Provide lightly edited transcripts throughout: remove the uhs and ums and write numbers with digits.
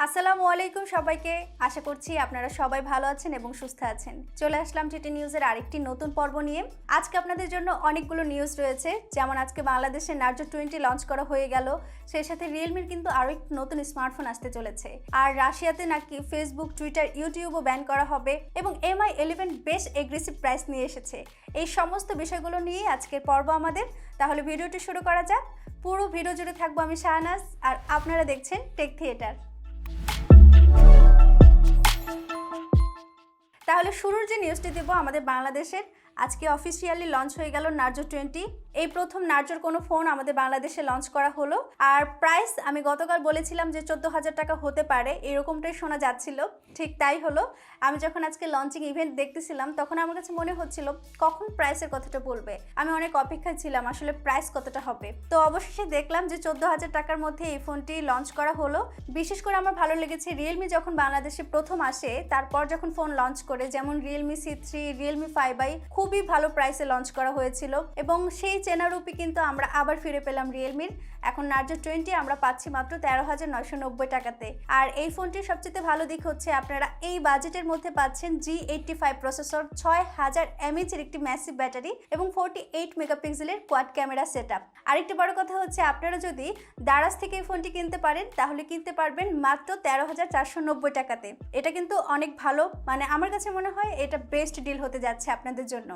আসসালামু আলাইকুম সবাইকে। আশা করছি আপনারা সবাই ভালো আছেন এবং সুস্থ আছেন। চলে আসলাম টিটি নিউজের আরেকটি নতুন পর্ব নিয়ে। আজকে আপনাদের জন্য অনেকগুলো নিউজ রয়েছে, যেমন আজকে বাংলাদেশে নার্জো 20 লঞ্চ করা হয়ে গেল, সেই সাথে রিয়েলমির কিন্তু আরও একটি নতুন স্মার্টফোন আসতে চলেছে। আর রাশিয়াতে নাকি ফেসবুক, টুইটার, ইউটিউবও ব্যান করা হবে এবং MI11 বেশ এগ্রেসিভ প্রাইস নিয়ে এসেছে। এই সমস্ত বিষয়গুলো নিয়ে আজকের পর্ব আমাদের। তাহলে ভিডিওটি শুরু করা যাক। পুরো ভিডিও জুড়ে থাকবো আমি শাহনাজ, আর আপনারা দেখছেন টেক থিয়েটার। তাহলে শুরুর যে নিউজটি দেব আমাদের বাংলাদেশের, আজকে অফিসিয়ালি লঞ্চ হয়ে গেল নার্জো 20। এই প্রথম নার্জোর কোনো ফোন আমাদের বাংলাদেশে লঞ্চ করা হলো। আর প্রাইস আমি গতকাল বলেছিলাম যে 14,000 টাকা হতে পারে, এরকমটাই শোনা যাচ্ছিল। ঠিক তাই হলো। আমি যখন আজকে লঞ্চিং ইভেন্ট দেখতেছিলাম তখন আমার কাছে মনে হচ্ছিল কখন প্রাইসের কথাটা বলবে। আমি অনেক অপেক্ষায় ছিলাম আসলে প্রাইস কতটা হবে। তো অবশেষে দেখলাম যে 14,000 টাকার মধ্যে এই ফোনটি লঞ্চ করা হলো। বিশেষ করে আমার ভালো লেগেছে রিয়েলমি যখন বাংলাদেশে প্রথম আসে, তারপর যখন ফোন লঞ্চ করে, যেমন রিয়েলমি C3, রিয়েলমি 5i খুবই ভালো প্রাইসে লঞ্চ করা হয়েছিল এবং সেই চেনারূপী কিন্তু আমরা আবার ফিরে পেলাম রিয়েলমির। এখন নার্জো 20 আমরা পাচ্ছি মাত্র 13,990 টাকাতে। আর এই ফোনটির সবচেয়ে ভালো দিক হচ্ছে আপনারা এই বাজেটের মধ্যে পাচ্ছেন G85 প্রসেসর, 6000 mAh এর একটি ম্যাসিভ ব্যাটারি এবং 48 মেগাপিক্সেলের কোয়াড ক্যামেরা সেটআপ। আরেকটি বড় কথা হচ্ছে আপনারা যদি দারাজ থেকে এই ফোনটি কিনতে পারেন তাহলে কিনতে পারবেন মাত্র 13,490 টাকাতে। এটা কিন্তু অনেক ভালো, মানে আমার কাছে মনে হয় এটা বেস্ট ডিল হতে যাচ্ছে আপনাদের জন্য।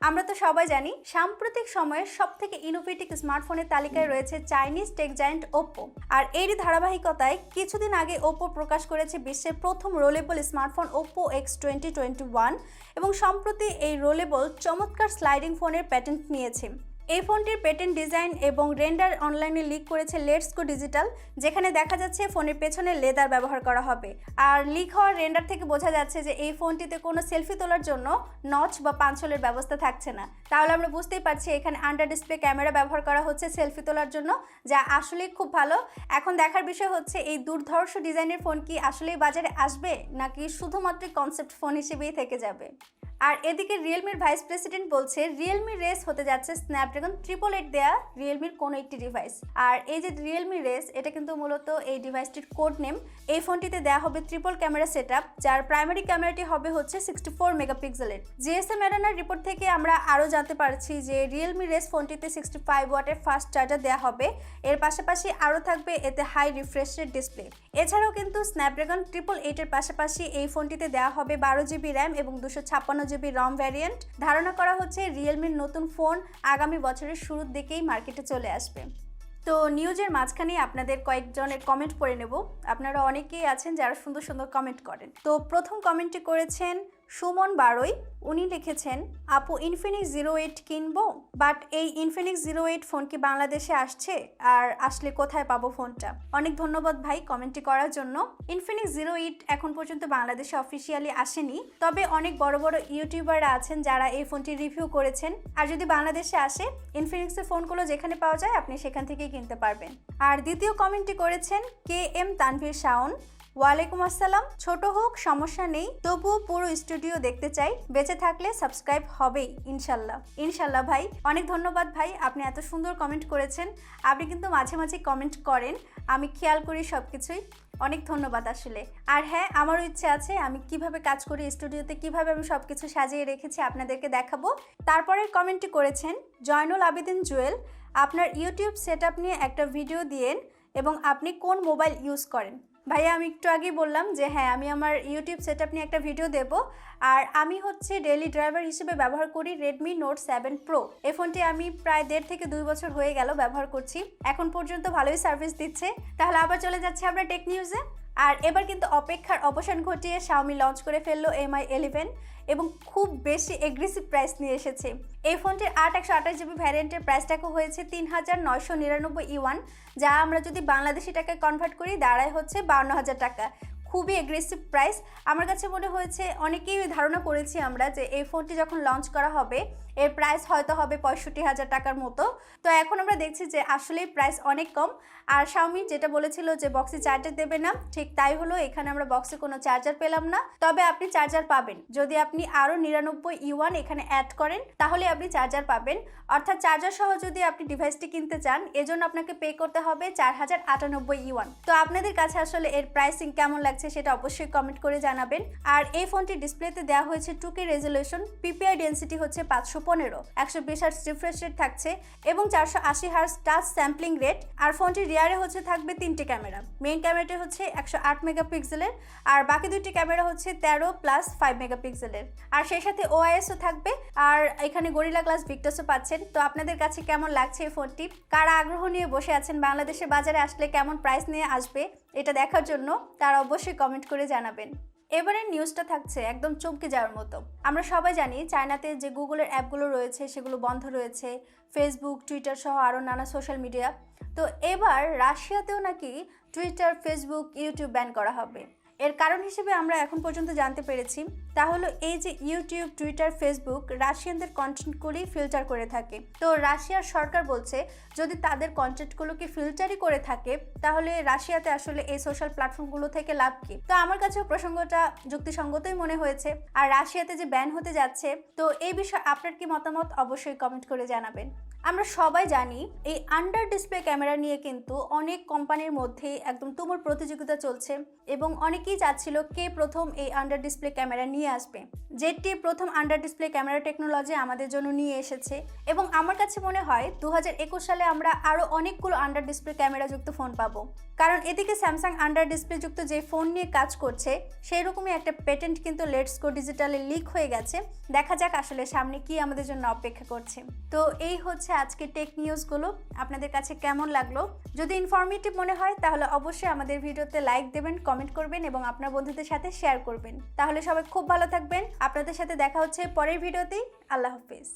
আমরা তো সবাই জানি সাম্প্রতিক সময়ে সবথেকে ইনোভেটিভ স্মার্টফোনের তালিকায় রয়েছে চাইনিজ টেক জায়ান্ট ওপ্পো। আর এরই ধারাবাহিকতায় কিছুদিন আগে ওপ্পো প্রকাশ করেছে বিশ্বের প্রথম রোলেবল স্মার্টফোন Oppo X2021 এবং সম্প্রতি এই রোলেবল চমৎকার স্লাইডিং ফোনের প্যাটেন্ট নিয়েছে। এই ফোনটির পেটেন্ট ডিজাইন এবং রেন্ডার অনলাইনে লিক করেছে লেটস গো ডিজিটাল, যেখানে দেখা যাচ্ছে ফোনের পেছনে লেদার ব্যবহার করা হবে। আর লিক হওয়ার রেন্ডার থেকে বোঝা যাচ্ছে যে এই ফোনটিতে কোনো সেলফি তোলার জন্য নচ বা পাঞ্চলের ব্যবস্থা থাকছে না। তাহলে আমরা বুঝতেই পারছি এখানে আন্ডার ডিসপ্লে ক্যামেরা ব্যবহার করা হচ্ছে সেলফি তোলার জন্য, যা আসলেই খুব ভালো। এখন দেখার বিষয় হচ্ছে এই দুর্ধর্ষ ডিজাইনের ফোন কি আসলেই বাজারে আসবে নাকি শুধুমাত্র কনসেপ্ট ফোন হিসেবেই থেকে যাবে। আর এদিকে রিয়েলমির ভাইস প্রেসিডেন্ট বলছে রিয়েলমি রেস হতে যাচ্ছে স্ন্যাপড্রাগন 888 দেয়া রিয়েলমির কোনো একটি ডিভাইস। আর এই যে রিয়েলমি রেস, এটা কিন্তু মূলত এই ডিভাইসটির কোড নেম। এই ফোনটিতে দেওয়া হবে ট্রিপল ক্যামেরা সেটআপ, যার প্রাইমারি ক্যামেরাটি হবে হচ্ছে 64 মেগাপিক্সেলের। জিএসএম এরানার রিপোর্ট থেকে আমরা আরও জানতে পারছি যে রিয়েলমি রেস ফোনটিতে 65 ওয়াটের ফাস্ট চার্জার দেওয়া হবে। এর পাশাপাশি আরও থাকবে এতে হাই রিফ্রেশ রেট ডিসপ্লে। এছাড়াও কিন্তু স্ন্যাপড্রাগন 888-এর পাশাপাশি এই ফোনটিতে দেওয়া হবে 12 জিবি র্যাম এবং 256 জিবি রম ভ্যারিয়েন্ট। ধারণা করা হচ্ছে রিয়েলমির নতুন ফোন আগামী বছরের শুরুর দিকেই মার্কেটে চলে আসবে। তো নিউজের মাঝখানে আপনাদের কয়েকজনের কমেন্ট পড়ে নেব। আপনারা অনেকেই আছেন যারা সুন্দর সুন্দর কমেন্ট করেন। তো প্রথম কমেন্টটি করেছেন সুমন বারোই। উনি লিখেছেন, আপু ইনফিনিক্স 08 কিনবো, বাট এই ইনফিনিক্স 08 ফোন কি বাংলাদেশে আসছে, আর আসলে কোথায় পাবো ফোনটা? অনেক ধন্যবাদ ভাই কমেন্টটি করার জন্য। ইনফিনিক্স 08 এখন পর্যন্ত বাংলাদেশে অফিসিয়ালি আসেনি, তবে অনেক বড় বড় ইউটিউবাররা আছেন যারা এই ফোনটি রিভিউ করেছেন। আর যদি বাংলাদেশে আসে, ইনফিনিক্সের ফোনগুলো যেখানে পাওয়া যায় আপনি সেখান থেকেই কিনতে পারবেন। আর দ্বিতীয় কমেন্টটি করেছেন KM তানভীর শাওন। ওয়ালাইকুম আসসালাম। ছোট হোক সমস্যা নেই, তবুও পুরো স্টুডিও দেখতে চাই, বেঁচে থাকলে সাবস্ক্রাইব হবেই ইনশাল্লাহ। ইনশাল্লাহ ভাই, অনেক ধন্যবাদ ভাই, আপনি এত সুন্দর কমেন্ট করেছেন। আপনি কিন্তু মাঝে মাঝে কমেন্ট করেন, আমি খেয়াল করি সব কিছুই। অনেক ধন্যবাদ আসলে। আর হ্যাঁ, আমারও ইচ্ছে আছে আমি কিভাবে কাজ করি স্টুডিওতে, কিভাবে আমি সব কিছু সাজিয়ে রেখেছি আপনাদেরকে দেখাবো। তারপরের কমেন্টটি করেছেন জয়নুল আবেদিন জুয়েল। আপনার ইউটিউব সেটআপ নিয়ে একটা ভিডিও দিয়েন এবং আপনি কোন মোবাইল ইউজ করেন। ভাইয়া আমি একটু আগেই বললাম যে হ্যাঁ, আমি আমার ইউটিউব সেটআপ নিয়ে একটা ভিডিও দেব। আর আমি হচ্ছে ডেইলি ড্রাইভার হিসেবে ব্যবহার করি রেডমি নোট 7 প্রো। এই ফোনটি আমি প্রায় 1.5 থেকে 2 বছর হয়ে গেল ব্যবহার করছি, এখন পর্যন্ত ভালোই সার্ভিস দিচ্ছে। তাহলে আবার চলে যাচ্ছে আমরা টেক নিউজে। আর এবার কিন্তু অপেক্ষার অবসান ঘটিয়ে শাওমি লঞ্চ করে ফেললো MI11 এবং খুব বেশি এগ্রেসিভ প্রাইস নিয়ে এসেছে। এই ফোনটির 8/128 জিবি ভ্যারিয়েন্টের প্রাইস টাকা হয়েছে 3,999 ইউয়ান, যা আমরা যদি বাংলাদেশি টাকায় কনভার্ট করি দাঁড়ায় হচ্ছে 52,000 টাকা। খুবই এগ্রেসিভ প্রাইস। আমার কাছে মনে হয়েছে অনেকেই ধারণা করেছি আমরা যে এই ফোনটি যখন লঞ্চ করা হবে এর প্রাইস হয়তো হবে 65,000 টাকার মতো। তো এখন আমরা দেখছি যে আসলেই প্রাইস অনেক কম। আর শাওমি যেটা বলেছিল যে বক্সে চার্জার দেবে না, ঠিক তাই হলো। এখানে আমরা বক্সে কোনো চার্জার পেলাম না, তবে আপনি চার্জার পাবেন যদি আপনি আরও 99 ইউয়ান এখানে অ্যাড করেন, তাহলে আপনি চার্জার পাবেন। অর্থাৎ চার্জার সহ যদি আপনি ডিভাইসটি কিনতে চান এজন্য আপনাকে পে করতে হবে 4098 ইউয়ান। তো আপনাদের কাছে আসলে এর প্রাইসিং কেমন লাগছে সেটা অবশ্যই কমেন্ট করে জানাবেন। আর এই ফোনটি ডিসপ্লেতে দেওয়া হয়েছে 2K রেজলিউশন, পিপিআই ডেন্সিটি হচ্ছে 515, 120 হার্টজ রিফ্রেশ রেট থাকছে এবং 480 হার্টজ টাচ স্যাম্পলিং রেট। আর ফোনটির রিয়ারে হচ্ছে থাকবে 3টে ক্যামেরা। মেইন ক্যামেরাটি হচ্ছে 108 মেগাপিক্সেলের, আর বাকি 2টি ক্যামেরা হচ্ছে 13+5 মেগাপিক্সেলের। আর সেই সাথে ওআইএসও থাকবে, আর এখানে গরিলা গ্লাস ভিক্টাসও পাচ্ছেন। তো আপনাদের কাছে কেমন লাগছে এই ফোনটি? কারা আগ্রহ নিয়ে বসে আছেন বাংলাদেশের বাজারে আসলে কেমন প্রাইস নিয়ে আসবে এটা দেখার জন্য, তারা অবশ্যই কমেন্ট করে জানাবেন। এবারের নিউজটা থাকছে একদম চমকে যাওয়ার মতো। আমরা সবাই জানি চায়নাতে যে গুগলের অ্যাপগুলো রয়েছে সেগুলো বন্ধ রয়েছে, ফেসবুক, টুইটার সহ আরও নানা সোশ্যাল মিডিয়া। তো এবার রাশিয়াতেও নাকি টুইটার, ফেসবুক, ইউটিউব ব্যান করা হবে। এর কারণ হিসেবে আমরা এখন পর্যন্ত জানতে পেরেছি তা হলো এই যে ইউটিউব, টুইটার, ফেসবুক রাশিয়ানদের কন্টেন্টগুলি ফিল্টার করে থাকে। তো রাশিয়ার সরকার বলছে যদি তাদের কন্টেন্টগুলোকে ফিল্টারই করে থাকে তাহলে রাশিয়াতে আসলে এই সোশ্যাল প্ল্যাটফর্মগুলো থেকে লাভ কি? তো আমার কাছেও প্রসঙ্গটা যুক্তিসঙ্গতই মনে হয়েছে। আর রাশিয়াতে যে ব্যান হতে যাচ্ছে, তো এই বিষয়ে আপনার কি মতামত অবশ্যই কমেন্ট করে জানাবেন। আমরা সবাই জানি এই আন্ডার ডিসপ্লে ক্যামেরা নিয়ে কিন্তু অনেক কোম্পানির মধ্যে একদম তুমুল প্রতিযোগিতা চলছে এবং অনেকেই চাচ্ছিল কে প্রথম এই আন্ডার ডিসপ্লে ক্যামেরা নিয়ে আসবে। যেটি প্রথম আন্ডার ডিসপ্লে ক্যামেরা টেকনোলজি আমাদের জন্য নিয়ে এসেছে এবং আমার কাছে মনে হয় 2021 সালে আমরা আরও অনেকগুলো আন্ডার ডিসপ্লে ক্যামেরা যুক্ত ফোন পাবো। কারণ এদিকে স্যামসাং আন্ডার ডিসপ্লে যুক্ত যে ফোন নিয়ে কাজ করছে সেই রকমই একটা পেটেন্ট কিন্তু লেটস গো ডিজিটালে লিক হয়ে গেছে। দেখা যাক আসলে সামনে কি আমাদের জন্য অপেক্ষা করছে। তো এই হচ্ছে আজকে টেক নিউজগুলো। আপনাদের কাছে কেমন লাগলো? যদি ইনফরমেটিভ মনে হয় তাহলে অবশ্যই আমাদের ভিডিওতে লাইক দেবেন, কমেন্ট করবেন এবং আপনার বন্ধুদের সাথে শেয়ার করবেন। তাহলে সবাই খুব ভালো থাকবেন। আপনাদের সাথে দেখা হচ্ছে পরের ভিডিওতেই। আল্লাহ হাফেজ।